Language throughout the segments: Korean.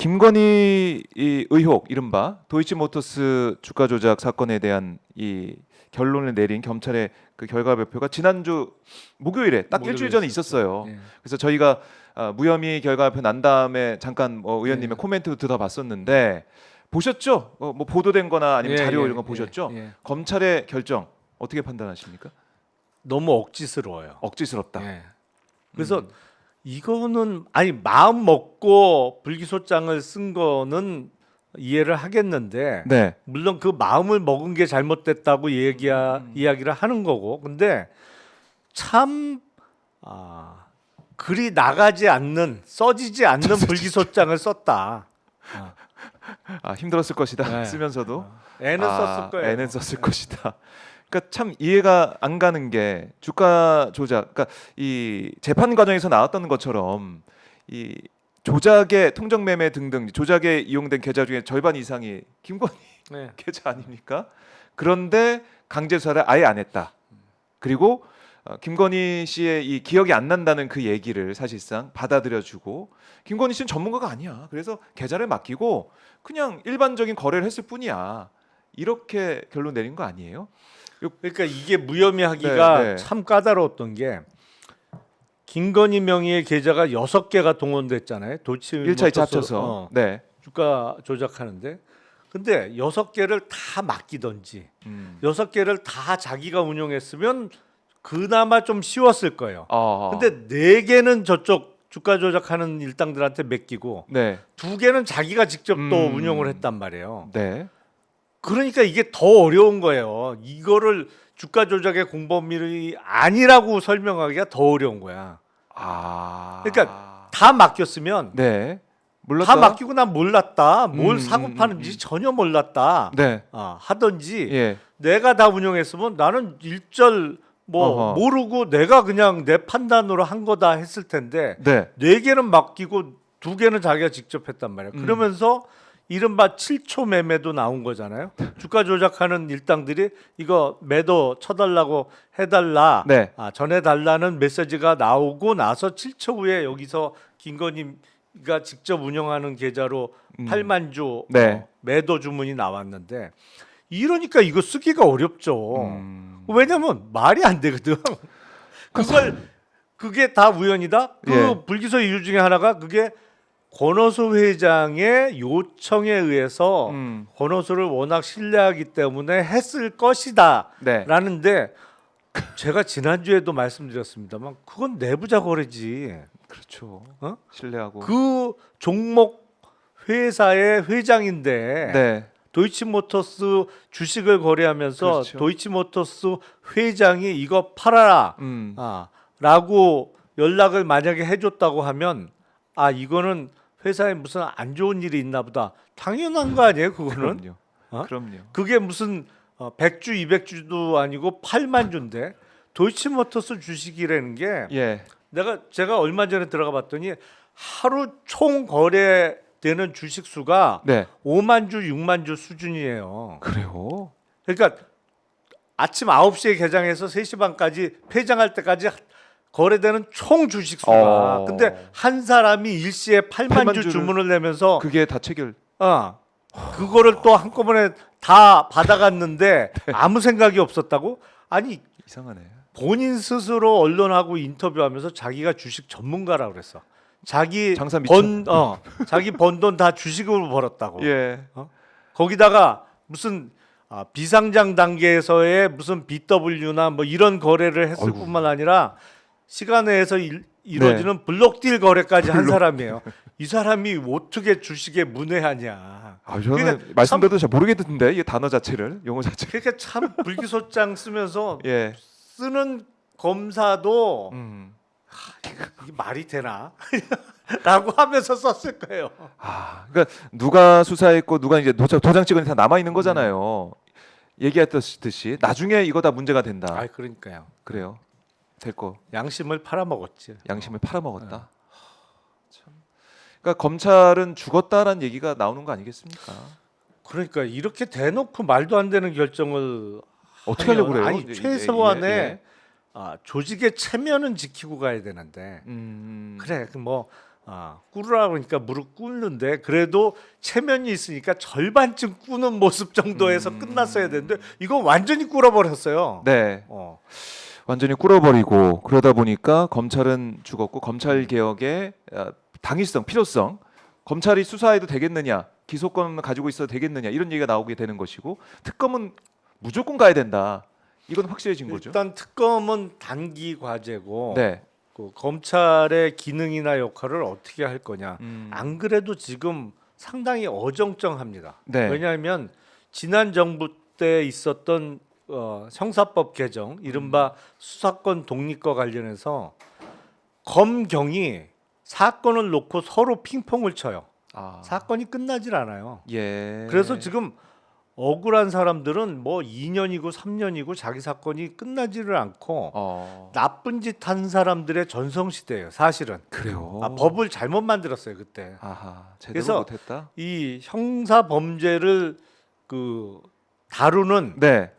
김건희 이 의혹 이른바 도이치모터스 주가 조작 사건에 대한 이 결론을 내린 검찰의 그 결과 발표가 지난주 목요일에 딱 목요일에 일주일 전에 있었죠. 있었어요. 예. 그래서 저희가 무혐의 결과 발표 난 다음에 잠깐 의원님의 예. 코멘트도 들어봤었는데 보셨죠? 뭐 보도된거나 아니면 자료 이런 거 보셨죠? 예. 검찰의 결정 어떻게 판단하십니까? 너무 억지스러워요. 억지스럽다. 예. 그래서 이거는 아니 마음 먹고 불기소장을 쓴 거는 이해를 하겠는데 네. 물론 그 마음을 먹은 게 잘못됐다고 이야기를 하는 거고 근데 참 글이 나가지 않는 써지지 않는 불기소장을 썼다. 힘들었을 것이다. 네. 쓰면서도 애는 썼을 거예요. 애는 썼을 것이다. 그러니까 참 이해가 안 가는 게 주가 조작, 그러니까 이 재판 과정에서 나왔던 것처럼 이 조작의 통정 매매 등등 조작에 이용된 계좌 중에 절반 이상이 김건희 네. 계좌 아닙니까? 그런데 강제 수사를 아예 안 했다. 그리고 김건희 씨의 이 기억이 안 난다는 그 얘기를 사실상 받아들여주고 김건희 씨는 전문가가 아니야. 그래서 계좌를 맡기고 그냥 일반적인 거래를 했을 뿐이야. 이렇게 결론 내린 거 아니에요? 그러니까 이게 무혐의하기가 네. 참 까다로웠던 게 김건희 명의의 계좌가 6개가 동원됐잖아요. 도치 1차, 2차 합쳐서. 네. 주가 조작하는데 근데 6개를 다 맡기던지 6개를 다 자기가 운용했으면 그나마 좀 쉬웠을 거예요. 근데 4개는 저쪽 주가 조작하는 일당들한테 맡기고 네. 2개는 자기가 직접 또 운용을 했단 말이에요. 네. 그러니까 이게 더 어려운 거예요. 이거를 주가 조작의 공범이 아니라고 설명하기가 더 어려운 거야. 그러니까 다 맡겼으면 네. 몰랐다. 다 맡기고 난 몰랐다. 뭘 사고 파는지 전혀 몰랐다. 네. 하든지 예. 내가 다 운영했으면 나는 일절 어허. 모르고 내가 그냥 내 판단으로 한 거다 했을 텐데 네. 4개는 맡기고 2개는 자기가 직접 했단 말이에요. 그러면서 이른바 7초 매매도 나온 거잖아요. 주가 조작하는 일당들이 이거 매도 쳐달라고 해달라, 네. 전해달라는 메시지가 나오고 나서 7초 후에 여기서 김건희가 직접 운영하는 계좌로 8만 주 네. 매도 주문이 나왔는데 이러니까 이거 쓰기가 어렵죠. 왜냐면 말이 안 되거든. 그게 다 우연이다. 그 예. 불기소 이유 중에 하나가 그게 권오수 회장의 요청에 의해서 권오수를 워낙 신뢰하기 때문에 했을 것이다 네. 라는데 제가 지난주에도 말씀드렸습니다만 그건 내부자 거래지. 그렇죠. 어? 신뢰하고. 그 종목 회사의 회장인데 네. 도이치모터스 주식을 거래하면서 그렇죠. 도이치모터스 회장이 이거 팔아라 라고 연락을 만약에 해줬다고 하면 이거는 회사에 무슨 안 좋은 일이 있나 보다. 당연한 거 아니에요 그거는. 그럼요. 그럼요. 그게 무슨 100주 200주도 아니고 8만 주인데 도이치모터스 주식이라는 게 예. 제가 얼마 전에 들어가 봤더니 하루 총 거래되는 주식 수가 네. 5만 주 6만 주 수준이에요. 그래요. 그러니까 아침 9시에 개장해서 3시 반까지 폐장할 때까지 거래되는 총 주식 수가. 근데 한 사람이 일시에 8만 주 주문을 내면서 그게 다 체결. 그거를 또 한꺼번에 다 받아갔는데 아무 생각이 없었다고? 아니 이상하네. 본인 스스로 언론하고 인터뷰하면서 자기가 주식 전문가라고 그랬어. 자기 장사 자기 번 돈 다 주식으로 벌었다고. 예. 거기다가 무슨 비상장 단계에서의 무슨 BW나 뭐 이런 거래를 했을 뿐만 아니라 시간 내에서 이루어지는 블록딜 거래까지 한 사람이에요. 이 사람이 어떻게 주식에 문외하냐. 저는 그러니까 말씀드려도 잘 모르겠는데 이 단어 자체를 용어 자체를. 그러니까 참 불기소장 쓰면서 예. 쓰는 검사도 이게 말이 되나? 라고 하면서 썼을 거예요. 그러니까 누가 수사했고 누가 이제 도장 찍은 다 남아 있는 거잖아요. 얘기했듯이 나중에 이거 다 문제가 된다. 그러니까요. 그래요. 될 거. 양심을 팔아먹었지. 양심을 팔아먹었다. 참. 그러니까 검찰은 죽었다라는 얘기가 나오는 거 아니겠습니까? 그러니까 이렇게 대놓고 말도 안 되는 결정을 어떻게 하려고 그래요? 아니 최소한의 조직의 체면은 지키고 가야 되는데 그래 뭐 꿇으라 그러니까 무릎 꿇는데 그래도 체면이 있으니까 절반쯤 꿇는 모습 정도에서 끝났어야 되는데 이거 완전히 꿇어버렸어요. 네. 완전히 꿇어버리고 그러다 보니까 검찰은 죽었고 검찰 개혁의 당위성, 필요성, 검찰이 수사해도 되겠느냐, 기소권을 가지고 있어도 되겠느냐 이런 얘기가 나오게 되는 것이고 특검은 무조건 가야 된다. 이건 확실해진 거죠. 일단 특검은 단기 과제고 네. 그 검찰의 기능이나 역할을 어떻게 할 거냐. 안 그래도 지금 상당히 어정쩡합니다. 네. 왜냐하면 지난 정부 때 있었던 형사법 개정, 이른바 수사권 독립과 관련해서 검경이 사건을 놓고 서로 핑퐁을 쳐요. 사건이 끝나질 않아요. 예. 그래서 지금 억울한 사람들은 뭐 2년이고 3년이고 자기 사건이 끝나지를 않고 나쁜 짓 한 사람들의 전성시대예요. 사실은. 그래요. 법을 잘못 만들었어요 그때. 아하, 제대로 그래서 못했다. 이 형사 범죄를 그 다루는 네.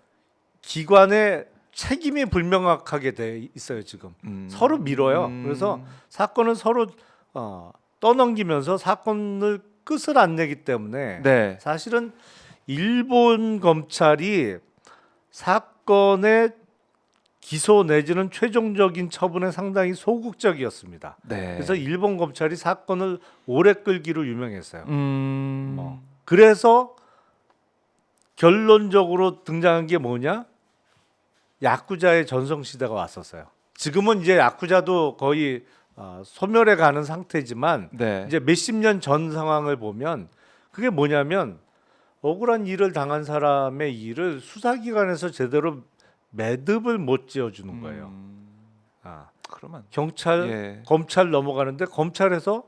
기관의 책임이 불명확하게 돼 있어요 지금. 서로 밀어요. 그래서 사건은 서로 떠넘기면서 사건을 끝을 안 내기 때문에 네. 사실은 일본 검찰이 사건의 기소 내지는 최종적인 처분에 상당히 소극적이었습니다. 네. 그래서 일본 검찰이 사건을 오래 끌기로 유명했어요. 음. 그래서 결론적으로 등장한 게 뭐냐? 야쿠자의 전성시대가 왔었어요. 지금은 이제 야쿠자도 거의 소멸해 가는 상태지만 네. 이제 몇십 년 전 상황을 보면 그게 뭐냐면 억울한 일을 당한 사람의 일을 수사기관에서 제대로 매듭을 못 지어주는 거예요. 그러면 경찰, 예. 검찰 넘어가는데 검찰에서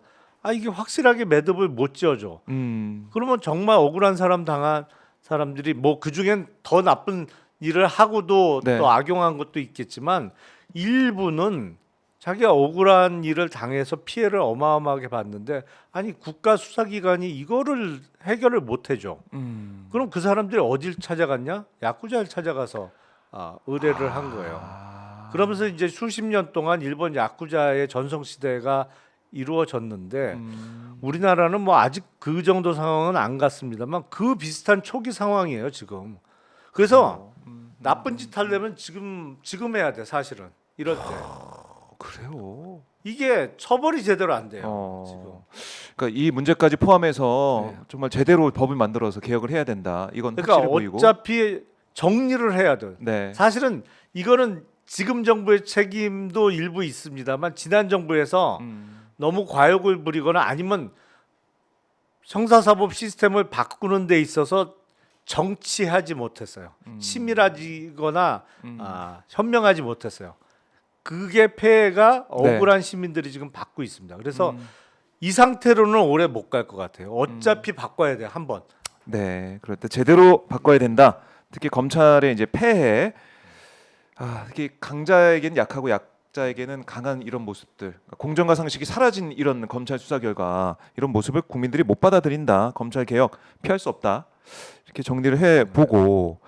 이게 확실하게 매듭을 못 지어줘. 그러면 정말 억울한 사람 당한 사람들이 뭐 그중엔 더 나쁜 일을 하고도 네. 또 악용한 것도 있겠지만 일부는 자기가 억울한 일을 당해서 피해를 어마어마하게 받는데 아니 국가 수사기관이 이거를 해결을 못 해줘. 그럼 그 사람들이 어딜 찾아갔냐? 야쿠자를 찾아가서 의뢰를 한 거예요. 그러면서 이제 수십 년 동안 일본 야쿠자의 전성시대가 이루어졌는데 우리나라는 뭐 아직 그 정도 상황은 안 갔습니다만 그 비슷한 초기 상황이에요 지금. 그래서 나쁜 짓 하려면 지금 해야 돼 사실은 이럴 때. 그래요. 이게 처벌이 제대로 안 돼요 지금. 그러니까 이 문제까지 포함해서 네. 정말 제대로 법을 만들어서 개혁을 해야 된다. 이건 그러니까 확실해 보이고. 어차피 정리를 해야 돼. 네. 사실은 이거는 지금 정부의 책임도 일부 있습니다만 지난 정부에서 너무 과욕을 부리거나 아니면 형사사법 시스템을 바꾸는 데 있어서 정치하지 못했어요. 치밀하지거나 현명하지 못했어요. 그게 폐해가 억울한 시민들이 지금 받고 있습니다. 그래서 이 상태로는 오래 못 갈 것 같아요. 어차피 바꿔야 돼 한 번. 네. 그럴 때 제대로 바꿔야 된다. 특히 검찰의 이제 폐해. 특히 강자에게는 약하고 약자에게는 강한 이런 모습들, 그러니까 공정과 상식이 사라진 이런 검찰 수사 결과 이런 모습을 국민들이 못 받아들인다. 검찰 개혁 피할 수 없다. 이렇게 정리를 해 보고